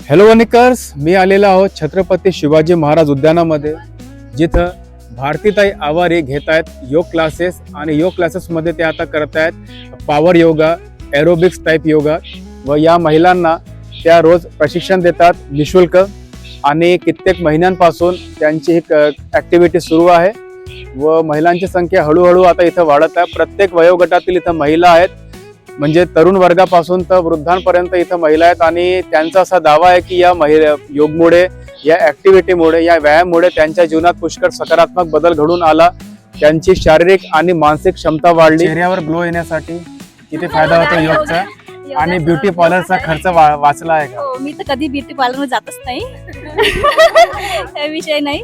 Hello वनिकर्स, मी आलेलो आहोत छत्रपती शिवाजी महाराज उद्यानामध्ये, जिथं भारतीताई आवारे घेत आहेत योग क्लासेस. आणि योग क्लासेसमध्ये ते आता करत आहेत power yoga, aerobics type yoga. व या महिलांना त्या रोज प्रशिक्षण देतात निशुल्क. आणि कित्येक महिन्यांपासून त्यांची ही ॲक्टिव्हिटी सुरू आहे व महिलांची संख्या हळूहळू आता इथं वाढत आहे. प्रत्येक वयोगटातील इथं महिला आहेत, म्हणजे तरुण वर्गापासून तर वृद्धांपर्यंत इथं महिला आहेत. आणि त्यांचा असा दावा आहे की या योगमुळे, या ॲक्टिव्हिटीमुळे, या व्यायामामुळे त्यांच्या जीवनात पुष्कळ सकारात्मक बदल घडून आला. त्यांची शारीरिक आणि मानसिक क्षमता वाढली. चेहऱ्यावर ग्लो येण्यासाठी किती फायदा होतो योगचा. आणि ब्युटी पार्लरचा खर्च वाचला आहे का? मी तर कधी ब्युटी पार्लर जातच नाही. काही विषय नाही.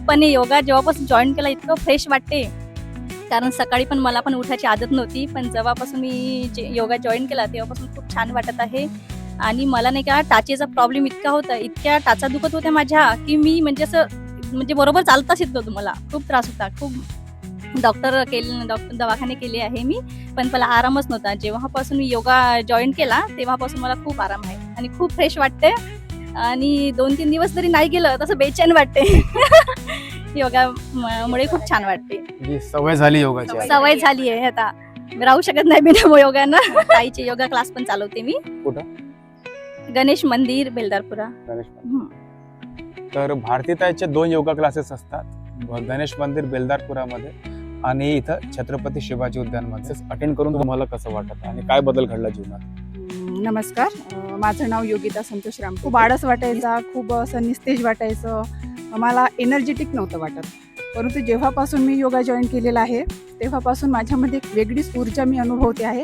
पण योगा जेव्हापासून जॉईन केला इतकं फ्रेश वाटते. कारण सकाळी पण मला पण उठायची आदत नव्हती, पण जेव्हापासून मी योगा जॉईन केला तेव्हापासून खूप छान वाटत आहे. आणि मला नाही का टाचेचा प्रॉब्लेम इतका होता, इतक्या टाचा दुखत होत्या माझ्या की मी म्हणजे बरोबर चालताच येत नव्हतं. मला खूप त्रास होता. खूप डॉक्टर दवाखाने केले आहे मी, पण मला आरामच नव्हता. जेव्हापासून मी योगा जॉईन केला तेव्हापासून मला खूप आराम आहे आणि खूप फ्रेश वाटते. आणि 2-3 दिवस जरी नाही गेलं तसं बेचैन वाटते. योगा मुळे खूप छान वाटते. सवय झाली योगाची. सवय झाली आहे, आता राहू शकत नाही बिना योगानं. ताईचे योगा क्लास पण चालवते मी. कुठं? गणेश मंदिर, बेलदारपुरा. तर भारतीताईचे 2 योगा क्लासेस असतात, गणेश मंदिर बेलदारपुरामध्ये आणि इथं छत्रपती शिवाजी उद्यानमध्ये. अटेंड करून तुम्हाला कसं वाटत आणि काय बदल घडला जीवनात? नमस्कार, माझं नाव योगिता संतोष राम. खूप आळस वाटायचा, खूप असं निस्तेज वाटायचं, मला एनर्जेटिक नव्हतं वाटत. परंतु जेव्हापासून मी योगा जॉईन केलेला आहे तेव्हापासून माझ्यामध्ये एक वेगळीच ऊर्जा मी अनुभवते आहे.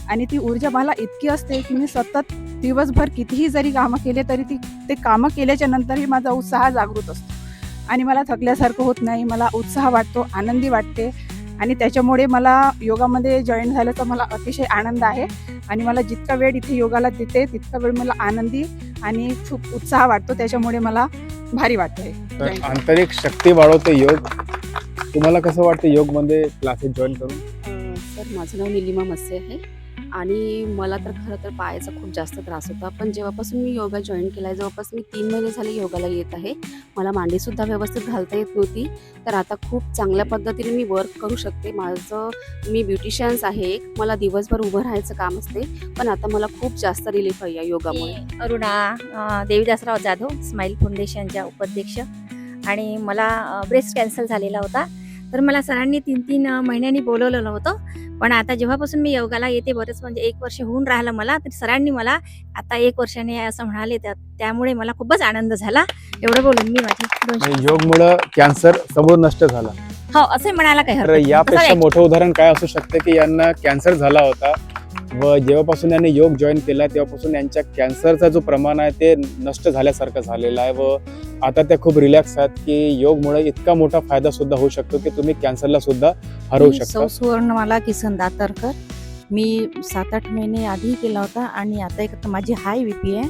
आणि ती ऊर्जा मला इतकी असते की मी सतत दिवसभर कितीही जरी कामं केले तरी ते कामं केल्याच्या नंतरही माझा उत्साह जागृत असतो आणि मला थकल्यासारखं होत नाही. मला उत्साह वाटतो, आनंदी वाटते. आणि त्याच्यामुळे मला योगामध्ये जॉईन झाल्याचा मला अतिशय आनंद आहे. आणि मला जितका वेळ इथे योगाला देते तितका वेळ मला आनंदी आणि खूप उत्साह वाटतो. त्याच्यामुळे मला भारी वाटते. आंतरिक शक्ती वाढवते योग. तुम्हाला कसं वाटतं योगमध्ये क्लासेस जॉईन करून? सर, माझं नाव निलिमा मस्से आहे आणि मला तर खरं तर पायाचा खूप जास्त त्रास होता. पण जेव्हापासून मी योगा जॉईन केला आहे, जवळपास मी 3 महिने झाले योगाला येत आहे. मला मांडीसुद्धा व्यवस्थित घालता येत नव्हती, तर आता खूप चांगल्या पद्धतीने मी वर्क करू शकते. मी ब्युटिशियन्स आहे, मला दिवसभर उभं राहायचं काम असते, पण आता मला खूप जास्त रिलीफ आहे या योगामुळे. अरुणा देवीदासराव जाधव, स्माईल फाउंडेशनच्या उपाध्यक्ष. आणि मला ब्रेस्ट कॅन्सर झालेला होता, तर मला सरांनी 3-3 महिन्यांनी बोलवलेलं होतं. पण आता जेव्हापासून मी योगाला येते, बरेच म्हणजे 1 वर्ष होऊन राहिलं मला, तर सरांनी मला आता 1 वर्षाने असं म्हणाले, त्यामुळे मला खूपच आनंद झाला. एवढं बोलून मी माझी योगमुळे कॅन्सर समोर नष्ट झाला. हो, असे म्हणायला काही तर यापेक्षा मोठं उदाहरण काय असू शकतं की यांना कॅन्सर झाला होता व जेव्हापासून यांनी योग जॉईन केला तेव्हापासून यांच्या कॅन्सरचा जो प्रमाण आहे ते नष्ट झाल्यासारखं झालेलं आहे. व आता त्या खूप रिलॅक्स आहेत की योगमुळे इतका मोठा फायदा सुद्धा होऊ शकतो की तुम्ही कॅन्सरला सुद्धा हरवू शकता. सुवर्णमाला किसन दातरकर. मी 7-8 महिने आधी केला होता आणि आता माझी हाय BP आहे.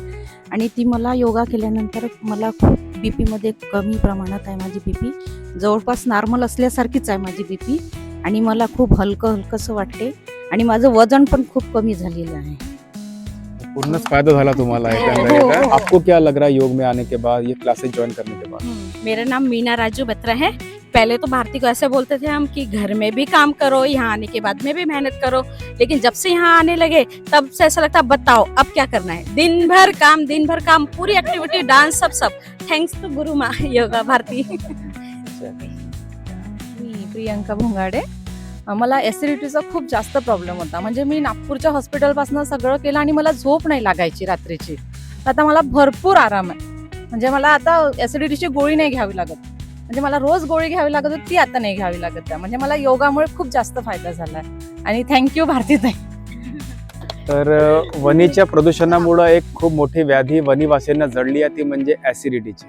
आणि ती मला योगा केल्यानंतर मला खूप BP कमी प्रमाणात आहे. माझी BP जवळपास नॉर्मल असल्यासारखीच आहे माझी BP. आणि मला खूप हलकंसं वाटते आणि माझं वजन पण खूप कमी झालेलं आहे. पूर्णच फायदा झाला तुम्हाला. आपको क्या लग रहा है योग में आने के बाद, ये क्लासेस ज्वाइन करने के बाद? मेरा नाम मीना राजू बत्रा है. पहले तो भारती को ऐसे बोलते थे हम कि घर में भी काम करो, यहाँ आने के बाद में भी मेहनत करो. लेकिन जब से यहाँ आने लगे तब से ऐसा लगता बताओ अब क्या करना है. दिन भर काम, पूरी एक्टिविटी, डांस, सब. Thanks to Guru Maa yoga Bharti. मी प्रियंका भोंगाडे. मला ॲसिडिटीचा खूप जास्त प्रॉब्लेम होता. म्हणजे मी नागपूरच्या हॉस्पिटलपासून सगळं केलं आणि मला झोप नाही लागायची रात्रीची. आता मला भरपूर आराम आहे. म्हणजे मला आता ॲसिडिटीची गोळी नाही घ्यावी लागत. म्हणजे मला रोज गोळी घ्यावी लागत होती, ती आता नाही घ्यावी लागत आहे. म्हणजे मला योगामुळे खूप जास्त फायदा झाला आहे. आणि थँक्यू भारतीताई. तर वनीच्या प्रदूषणामुळे एक खूप मोठी व्याधी वनीवासींना जडली आहे, ती म्हणजे ॲसिडिटीची.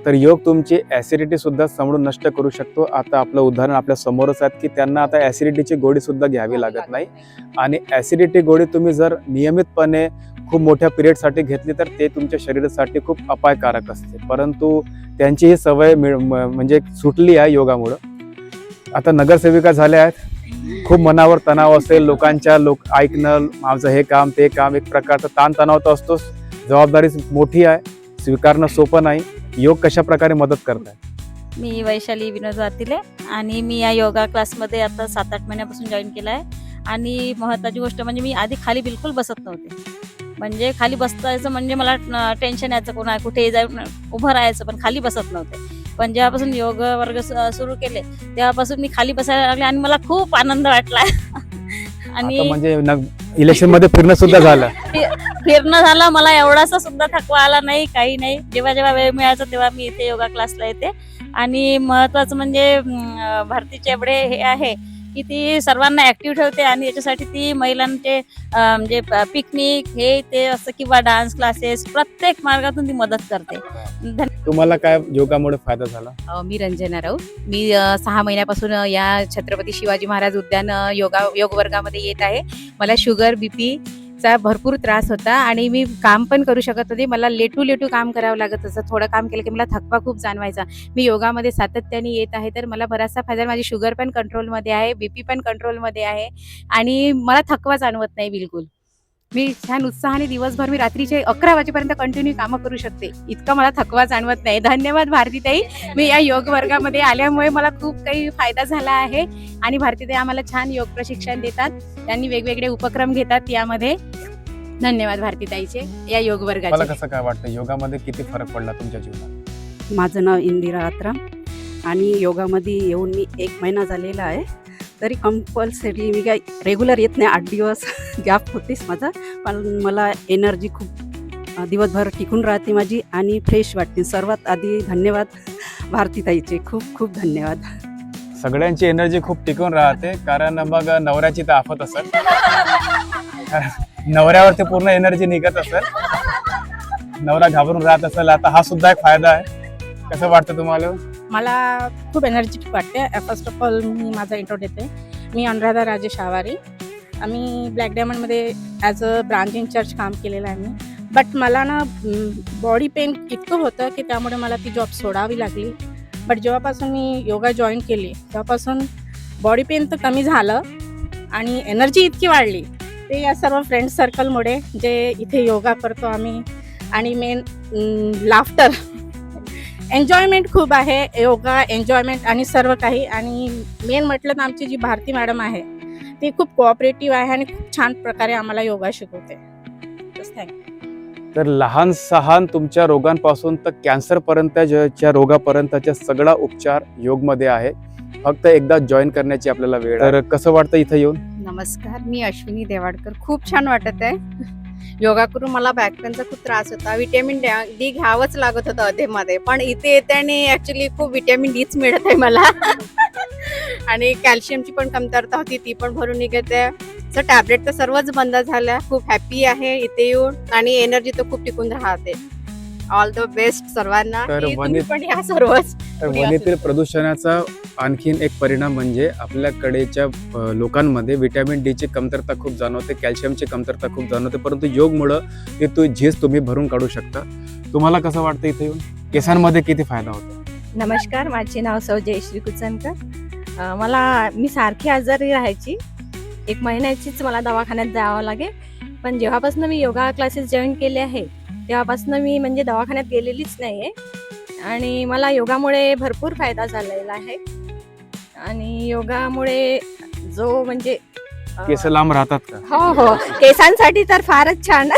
तर योग तुमची ॲसिडिटी सुद्धा समोरून नष्ट करू शकतो. आता आपलं उदाहरण आपल्या समोरच आहे की त्यांना आता ॲसिडिटीची गोळी सुद्धा घ्यावी लागत नाही. आणि ॲसिडिटी गोळी तुम्ही जर नियमितपणे खूप मोठ्या पिरियडसाठी घेतली तर ते तुमच्या शरीरासाठी खूप अपायकारक असते. परंतु त्यांची ही सवय म्हणजे सुटली आहे योगामुळं. आता नगरसेविका झाल्या आहेत. खूप मनावर तणाव असेल, लोकांच्या ऐकणं, माझं हे काम ते काम, एक प्रकारचा ताणतणाव तर असतोच. जबाबदारी मोठी आहे, स्वीकारणं सोपं नाही. योग कशा प्रकारे मदत करताय? मी वैशाली विनोद वातिले आणि मी या योगा क्लासमध्ये आता 7-8 महिन्यापासून जॉईन केला आहे. आणि महत्त्वाची गोष्ट म्हणजे मी आधी खाली बिलकुल बसत नव्हते. म्हणजे खाली बसायचं म्हणजे मला टेन्शन यायचं, कोणा कुठे जाऊन उभं राहायचं, पण खाली बसत नव्हते. पण जेव्हापासून योग वर्ग सुरू केले तेव्हापासून मी खाली बसायला लागले आणि मला खूप आनंद वाटला. आणि आता म्हणजे इलेक्शन मध्ये फिरणं सुद्धा झालं. फिरणं झालं, मला एवढासा सुद्धा थकवा आला नाही, काही नाही. जेव्हा जेव्हा वेळ मिळायचा तेव्हा मी इथे योगा क्लासला येते. आणि महत्त्वाचं म्हणजे भारतीचे एवढे हे आहे की ती सर्वांना ॲक्टिव्ह ठेवते आणि याच्यासाठी ती महिलांचे म्हणजे पिकनिक हे ते असं किंवा डान्स क्लासेस प्रत्येक मार्गातून ती मदत करते. तुम्हाला काय योगामुळे फायदा झाला? मी रंजना राऊत. मी 6 महिन्यापासून या छत्रपती शिवाजी महाराज उद्यान योग वर्गामध्ये येत आहे. मला शुगर BP चा भरपूर त्रास होता आणि मी काम पण करू शकत होते. मला लेटू काम करावं लागत असं. थोडं काम केलं की मला थकवा खूप जाणवायचा. मी योगामध्ये सातत्याने येत आहे तर मला बराचसा फायदा. माझी शुगर पण कंट्रोलमध्ये आहे, BP पण कंट्रोलमध्ये आहे आणि मला थकवा जाणवत नाही बिलकुल. मी छान उत्साहाने दिवसभर मी रात्रीचे 11 वाजेपर्यंत कंटिन्यू कामं करू शकते. इतका मला थकवा जाणवत नाही. धन्यवाद भारतीताई. मी या योग वर्गामध्ये आल्यामुळे मला खूप काही फायदा झाला आहे आणि भारतीताई आम्हाला छान योग प्रशिक्षण देतात. त्यांनी वेगवेगळे उपक्रम घेतात यामध्ये. धन्यवाद भारतीताईचे या योग मला वर्गाचे. कसं काय वाटतं, योगामध्ये किती फरक पडला तुमच्या जीवनात? माझं नाव इंदिरा आत्राम आणि योगामध्ये येऊन मी 1 महिना झालेला आहे. तरी कंपल्सरी मी काय रेग्युलर येत नाही, 8 दिवस गॅप होतेच माझा. पण मला एनर्जी खूप दिवसभर टिकून राहते माझी आणि फ्रेश वाटते. सर्वात आधी धन्यवाद भारतीताईचे, खूप खूप धन्यवाद. सगळ्यांची एनर्जी खूप टिकून राहते, कारण मग नवऱ्याची तर आफत असेल. नवऱ्यावरती पूर्ण एनर्जी निघत असेल, नवरा घाबरून राहत असेल. आता हा सुद्धा एक फायदा आहे. कसं वाटतं तुम्हाला? मला खूप एनर्जेटिक वाटते. फर्स्ट ऑफ ऑल मी माझा इंट्रो देते. मी अनुराधा राजेश आवारी. आम्ही ब्लॅक डायमंडमध्ये as a branch in church काम केलेलं आहे मी. बट मला ना बॉडी पेन इतकं होतं की त्यामुळे मला ती जॉब सोडावी लागली. बट जेव्हापासून मी योगा जॉईन केली तेव्हापासून बॉडी पेन तर कमी झालं आणि एनर्जी इतकी वाढली. ते या सर्व फ्रेंड सर्कलमुळे जे इथे योगा करतो आम्ही. आणि मेन लाफ्टर, एन्जॉयमेंट खूप आहे. योगा एन्जॉयमेंट आणि सर्व काही. आणि मेन म्हटलं तर आमची जी भारती मॅडम आहे ती खूप कोऑपरेटिव्ह आहे आणि खूप छान प्रकारे आम्हाला योगा शिकवते. थँक्यू. तर लहान सहान तुमच्या रोगांपासून तर कॅन्सरपर्यंतच्या रोगापर्यंतचा सगळा उपचार योगमध्ये आहे. फक्त एकदा जॉईन करण्याची आपल्याला वेळ. तर कसं वाटतं इथं येऊन? नमस्कार, मी अश्विनी देवाडकर. खूप छान वाटत आहे. योगा करून मला बॅकपेनचा खूप त्रास होता. विटॅमिन D घ्यावंच लागत होतं अधेमध्ये, पण इथे येत्याने ॲक्च्युली खूप विटॅमिन Dच मिळत आहे मला. आणि कॅल्शियमची पण कमतरता होती, ती पण भरून निघत आहे. सो टॅबलेट तर सर्वच बंद झाल्या. खूप हॅपी आहे इथे येऊन आणि एनर्जी तर खूप टिकून राहते. ऑल द बेस्ट सर्वांना. तर तुम्ही पण या सर्वच. तर वनीतील प्रदूषणाचा आणखीन एक परिणाम म्हणजे आपल्याकडेच्या लोकांमध्ये विटॅमिन Dची कमतरता खूप जाणवते, कॅल्शियमची कमतरता खूप जाणवते. परंतु योगमुळं ती झीज तुम्ही भरून काढू शकता. तुम्हाला कसं वाटतं इथे येऊन? केसांमध्ये किती फायदा होतो? नमस्कार, माझे नाव सौ जयश्री कुचनकर. मी सारखी आजारी राहायची. 1 महिन्याचीच मला दवाखान्यात जावं लागे. पण जेव्हापासून मी योगा क्लासेस जॉईन केले आहे तेव्हापासून मी म्हणजे दवाखान्यात गेलेलीच नाही आहे. आणि मला योगामुळे भरपूर फायदा झालेला आहे. आणि योगामुळे जो म्हणजे केस लांब राहतात का? हो, केसांसाठी तर फारच छान.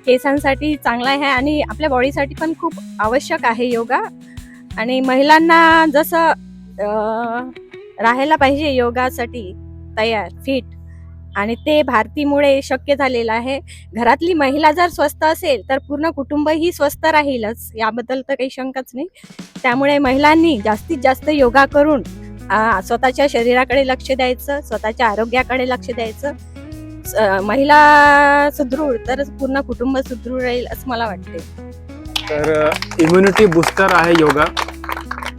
केसांसाठी चांगला आहे आणि आपल्या बॉडीसाठी पण खूप आवश्यक आहे योगा. आणि महिलांना जसं राहायला पाहिजे योगासाठी तयार, फिट, आणि ते भारतीमुळे शक्य झालेलं आहे. घरातली महिला जर स्वस्थ असेल तर पूर्ण कुटुंबही स्वस्थ राहीलच, याबद्दल तर काही शंकाच नाही. त्यामुळे महिलांनी जास्तीत जास्त योगा करून स्वतःच्या शरीराकडे लक्ष द्यायचं, स्वतःच्या आरोग्याकडे लक्ष द्यायचं. महिला सुदृढ तर पूर्ण कुटुंब सुदृढ राहील असं मला वाटते. तर इम्युनिटी बुस्टर आहे योगा.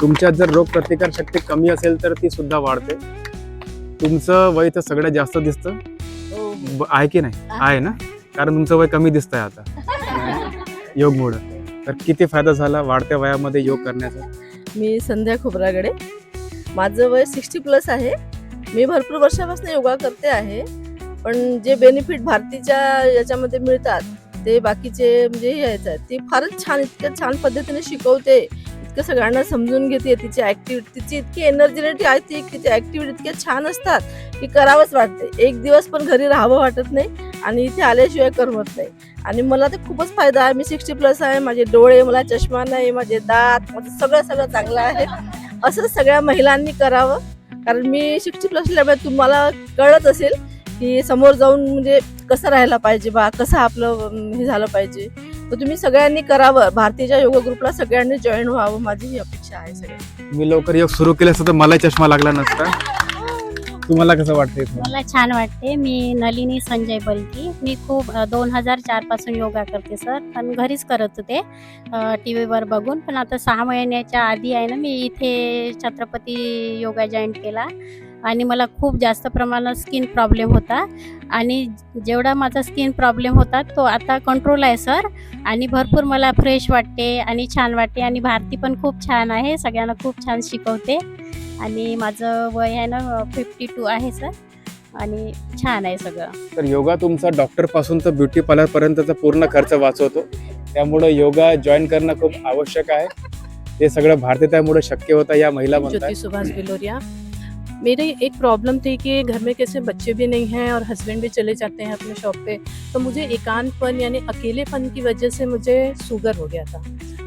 तुमच्यात जर रोगप्रतिकार शक्ती कमी असेल तर ती सुद्धा वाढते. तुमचं वय तर सगळ्यात जास्त दिसतं आहे की नाही? आहे ना, कारण तुमचं वय कमी दिसतंय आता योगमुळे. तर किती फायदा झाला वाढत्या वयामध्ये योग करण्याचा? मी संध्या खोबरागडे. माझं वय 60+ आहे. मी भरपूर वर्षापासून योगा करते आहे. पण जे बेनिफिट भारतीच्या याच्यामध्ये मिळतात ते बाकीचे म्हणजे हे आहेत, ती फारच छान, इतक्या छान पद्धतीने शिकवते, इतकं सगळ्यांना समजून घेते. तिची ऍक्टिव्हिटी, तिची इतकी एनर्जेटिक आहे, तिची ऍक्टिव्हिटी इतक्या छान असतात की करावंच वाटते. एक दिवस पण घरी राहावं वाटत नाही आणि इथे आल्याशिवाय करमत नाही. आणि मला तर खूपच फायदा आहे. मी 60+ आहे, माझे डोळे, मला चष्मा नाही, माझे दात, माझं सगळं चांगलं आहे. असं सगळ्या महिलांनी करावं, कारण मी 60+ असल्यामुळे तुम्हाला कळत असेल की समोर जाऊन म्हणजे कसं राहायला पाहिजे बा, कसं आपलं हे झालं पाहिजे. तर तुम्ही सगळ्यांनी करावं. भारतीच्या योग ग्रुपला सगळ्यांनी जॉईन व्हावं, माझी ही अपेक्षा आहे सगळ्यांनी. मी लवकर योग सुरू केलं असतं तर मला चष्मा लागला नसता. तुम्हाला कसं वाटतंय? मला छान वाटते. मी नलिनी संजय बलकी. मी खूप 2004 पासून योगा करते सर, पण घरीच करत होते टी व्हीवर बघून. पण आता 6 महिन्याच्या आधी आहे ना, मी इथे छत्रपती योगा जॉईन केला आणि मला खूप जास्त प्रमाणात स्किन प्रॉब्लेम होता आणि जेवढा माझा स्किन प्रॉब्लेम होता तो आता कंट्रोल आहे सर. आणि भरपूर मला फ्रेश वाटते आणि छान वाटते. आणि भारती पण खूप छान आहे, सगळ्यांना खूप छान शिकवते. आणि माझं वय आहे ना 52 आहे सर, आणि छान आहे सगळं. तर योगा तुमचा डॉक्टरपासून तर ब्युटी पार्लरपर्यंतचा पूर्ण खर्च वाचवतो. त्यामुळं योगा जॉईन करणं खूप आवश्यक आहे. ते सगळं भारतीताईमुळे शक्य होतं, या महिला ज्योति म्हणतात. सुभाष बिलोरिया. मेरी एक प्रॉब्लम थी कि घर में कैसे बच्चे भी नहीं हैं और हस्बैंड भी चले जाते हैं अपने शॉप पे, तो मुझे एकांतपन यानी अकेलेपन की वजह से मुझे शुगर हो गया था.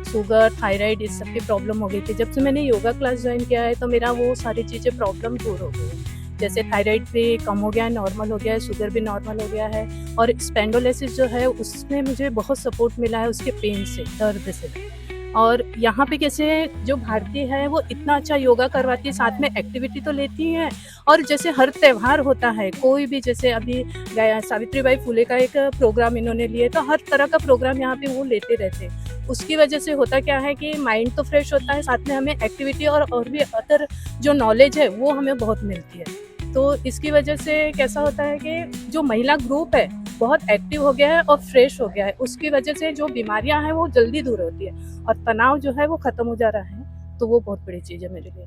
शुगर, थायराइड, इस सब की प्रॉब्लम हो गई थी. जब से मैंने योगा क्लास ज्वाइन किया है तो मेरा वो सारी चीज़ें प्रॉब्लम दूर हो गई. जैसे थायराइड भी कम हो गया है, नॉर्मल हो गया है, शुगर भी नॉर्मल हो गया है, और स्पेंडोलिसिस जो है उसमें मुझे बहुत सपोर्ट मिला है उसके पेन से, दर्द से. और यहाँ पे कैसे जो भारती है वो इतना अच्छा योगा करवाती है, साथ में एक्टिविटी तो लेती है. और जैसे हर त्यौहार होता है, कोई भी, जैसे अभी सावित्रीबाई फुले का एक प्रोग्राम इन्होंने लिए, तो हर तरह का प्रोग्राम यहाँ पे वो लेते रहते हैं. उसकी वजह से होता क्या है कि माइंड तो फ्रेश होता है, साथ में हमें एक्टिविटी और भी अदर जो नॉलेज है वो हमें बहुत मिलती है. तो इसकी वजह से कैसा होता है कि जो महिला ग्रुप है बहुत एक्टिव हो गया है और फ्रेश हो गया है. उसकी वजह से जो बीमारियां हैं वो जल्दी दूर होती है और तनाव जो है वो खत्म हो जा रहा है. तो वो बहुत बड़ी चीज़ है मेरे लिए.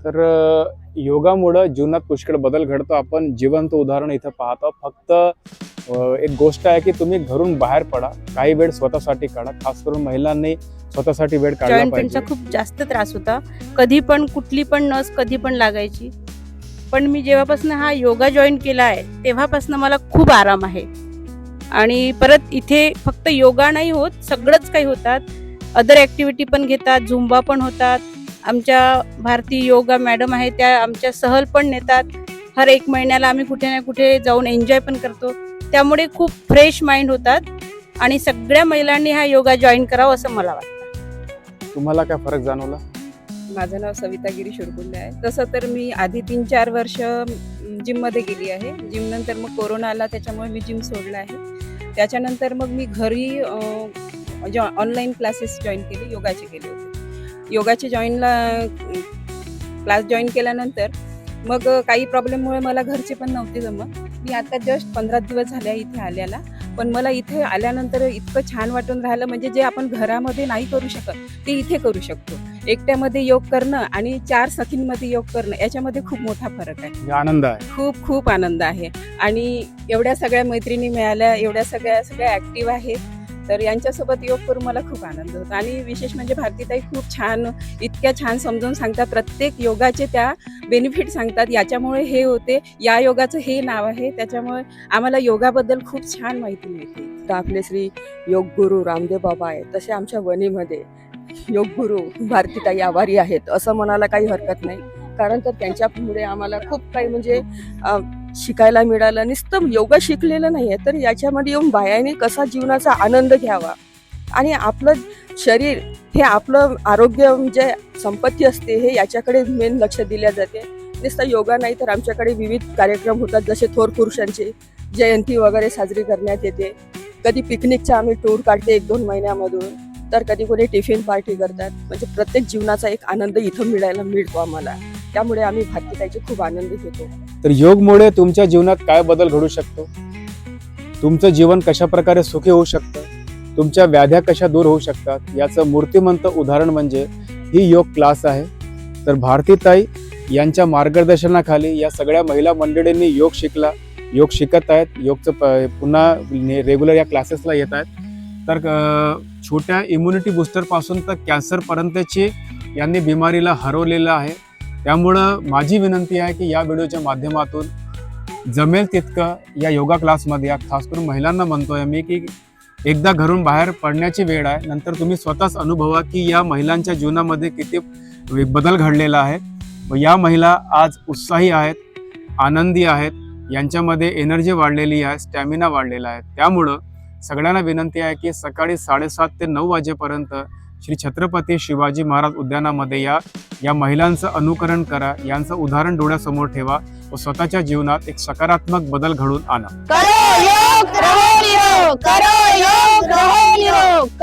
तर योगामुळं जीवनात पुष्कळ बदल घडतो. आपण जिवंत उदाहरण इथं पाहतो. फक्त एक गोष्ट आहे की तुम्ही घरून बाहेर पडा, काही वेळ स्वतःसाठी काढा. खास करून महिलांनी स्वतःसाठी वेळ काढला जॉईंट पाहिजे. पेनचा खूप जास्त त्रास होता. कधी पण कुठली पण नस कधी पण लागायची. पण मी जेव्हापासून हा योगा जॉईन केला आहे तेव्हापासून मला खूप आराम आहे. आणि परत इथे फक्त योगा नाही होत, सगळंच काही होतात. अदर ॲक्टिव्हिटी पण घेतात, झुंबा पण होतात. आमच्या भारतीय योगा मॅडम आहे त्या आमच्या सहल पण नेतात. हर 1 महिन्याला आम्ही कुठे ना कुठे जाऊन एन्जॉय पण करतो. त्यामुळे खूप फ्रेश माइंड होतात आणि सगळ्या महिलांनी हा योगा जॉईन करावा असं मला वाटतं. तुम्हाला काय फरक जाणवला? माझं नाव सविता गिरीश उरगुल्ले आहे. तसं तर मी आधी 3-4 वर्ष जिममध्ये गेली आहे. जिमनंतर मग कोरोना आला, त्याच्यामुळे मी जिम सोडलं आहे. त्याच्यानंतर मग मी घरी ऑनलाईन क्लासेस जॉईन केले, योगाचे केले होते. योगाचे क्लास जॉईन केल्यानंतर मग काही प्रॉब्लेममुळे मला घरचे पण नव्हते जमत. मी आता जस्ट 15 दिवस झाले इथे आल्याला. पण मला इथे आल्यानंतर इतकं छान वाटून राहिलं, म्हणजे जे आपण घरामध्ये नाही करू शकत ते इथे करू शकतो. एकट्यामध्ये योग करणं आणि 4 सखींमध्ये योग करणं याच्यामध्ये खूप मोठा फरक आहे. आनंद आहे, खूप खूप आनंद आहे. आणि एवढ्या सगळ्या मैत्रिणी मिळाल्या, एवढ्या सगळ्या ॲक्टिव्ह आहेत, तर यांच्यासोबत योग करून मला खूप आनंद होतो. आणि विशेष म्हणजे भारतीताई खूप छान, इतक्या छान समजून सांगतात. प्रत्येक योगाचे त्या बेनिफिट सांगतात. याच्यामुळे हे होते, या योगाचं हे नाव आहे, त्याच्यामुळे आम्हाला योगाबद्दल खूप छान माहिती मिळते. तर आपले श्री योगगुरू रामदेव बाबा आहेत, तसे आमच्या वणीमध्ये योगगुरू भारतीताई आभारी आहेत असं म्हणायला काही हरकत नाही. कारण तर त्यांच्यामुळे आम्हाला खूप काही म्हणजे शिकायला मिळालं. नुसतं योगा शिकलेलं नाही आहे, तर याच्यामध्ये येऊन बायाने कसा जीवनाचा आनंद घ्यावा आणि आपलं शरीर हे आपलं आरोग्य म्हणजे संपत्ती असते, हे याच्याकडे मेन लक्ष दिल्या जाते. नुसतं योगा नाही तर आमच्याकडे विविध कार्यक्रम होतात, जसे थोर पुरुषांची जयंती वगैरे साजरी करण्यात येते. कधी पिकनिकचा आम्ही टूर काढते 1-2 महिन्यामधून, तर कधी कोणी टिफिन पार्टी करतात. म्हणजे प्रत्येक जीवनाचा एक आनंद इथं मिळतो आम्हाला. त्यामुळे आम्ही भारतीताईचे खूप आनंदी होतो. तर योगमुळे तुमच्या जीवनात काय बदल घडू शकतो? तुमचं जीवन कशा प्रकारे सुखी होऊ शकतं? तुमच्या व्याध्या कशा दूर होऊ शकतात? याचं मूर्तिमंत उदाहरण म्हणजे ही योग क्लास आहे. तर भारतीताई यांच्या मार्गदर्शनाखाली या सगळ्या महिला मंडळींनी योग शिकला योग शिकत आहेत, योगचं पुन्हा रेग्युलर या क्लासेसला येत आहेत. तर छोट्या इम्युनिटी बूस्टरपासून तर कॅन्सरपर्यंतची यांनी बिमारीला हरवलेलं आहे. त्यामुळं माझी विनंती आहे की या व्हिडिओच्या माध्यमातून जमेल तितकं या योगा क्लासमध्ये या खास करून महिलांना म्हणतोय मी की एकदा घरून बाहेर पडण्याची वेळ आहे. नंतर तुम्ही स्वतःच अनुभवा की या महिलांच्या जीवनामध्ये किती बदल घडलेला आहे. व या महिला आज उत्साही आहेत, आनंदी आहेत, यांच्यामध्ये एनर्जी वाढलेली आहे, स्टॅमिना वाढलेला आहे. त्यामुळं सगळ्यांना विनंती आहे की सकाळी 7:30 ते 9 वाजेपर्यंत श्री छत्रपती शिवाजी महाराज उद्यानामध्ये या महिलांचं अनुकरण करा, यांचं उदाहरण डोळ्यासमोर ठेवा व स्वतःच्या जीवनात एक सकारात्मक बदल घडवून आणा. करो योग, रहो योग, करो योग, रहो योग.